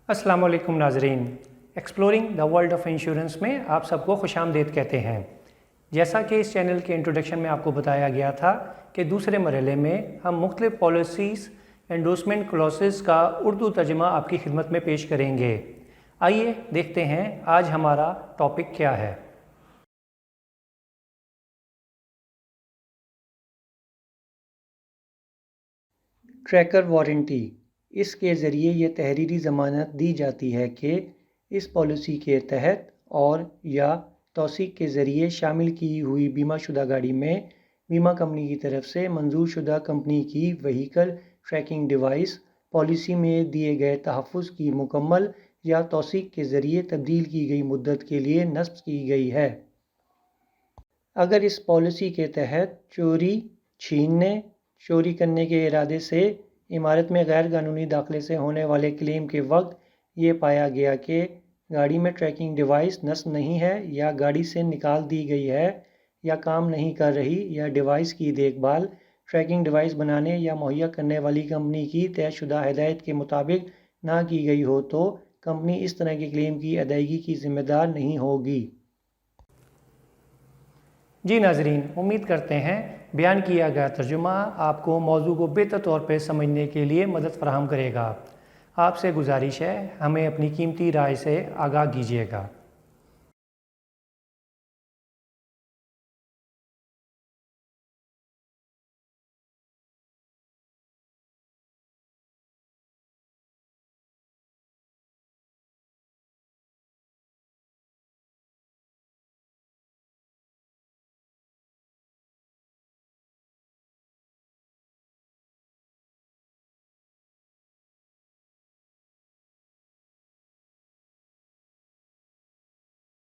अस्सलाम वालेकुम नाजरीन, exploring the world of insurance में आप सबको खुशामदीद कहते हैं। जैसा कि इस चैनल के इंट्रोडक्शन में आपको बताया गया था कि दूसरे मरहले में हम मुख्तलिफ पॉलिसीज़ एंडोर्समेंट क्लॉसेस का उर्दू तर्जमा आपकी खिदमत में पेश करेंगे। आइए देखते हैं आज हमारा टॉपिक क्या है। ट्रैकर वारंटी, इसके ज़रिए ये तहरीरी ज़मानत दी जाती है कि इस पॉलिसी के तहत और या तौसीक़ के ज़रिए शामिल की हुई बीमा शुदा गाड़ी में बीमा कंपनी की तरफ से मंजूर शुदा कंपनी की व्हीकल ट्रैकिंग डिवाइस पॉलिसी में दिए गए तहफ़्फ़ुज़ की मुकम्मल या तौसीक़ के ज़रिए तब्दील की गई मुद्दत के लिए नस्ब की गई है। अगर इस पॉलिसी के तहत चोरी, छीनने, चोरी करने के इरादे से इमारत में गैर कानूनी दाखिले से होने वाले क्लेम के वक्त ये पाया गया कि गाड़ी में ट्रैकिंग डिवाइस नस्ब नहीं है या गाड़ी से निकाल दी गई है या काम नहीं कर रही या डिवाइस की देखभाल ट्रैकिंग डिवाइस बनाने या मुहैया करने वाली कंपनी की तयशुदा हिदायत के मुताबिक ना की गई हो तो कंपनी इस तरह के क्लेम की अदायगी की ज़िम्मेदार नहीं होगी। जी नाजरीन, उम्मीद करते हैं बयान किया गया तर्जुमा आपको मौजू को बेहतर तौर पर समझने के लिए मदद फराहम करेगा। आपसे गुजारिश है हमें अपनी कीमती राय से आगाह कीजिएगा।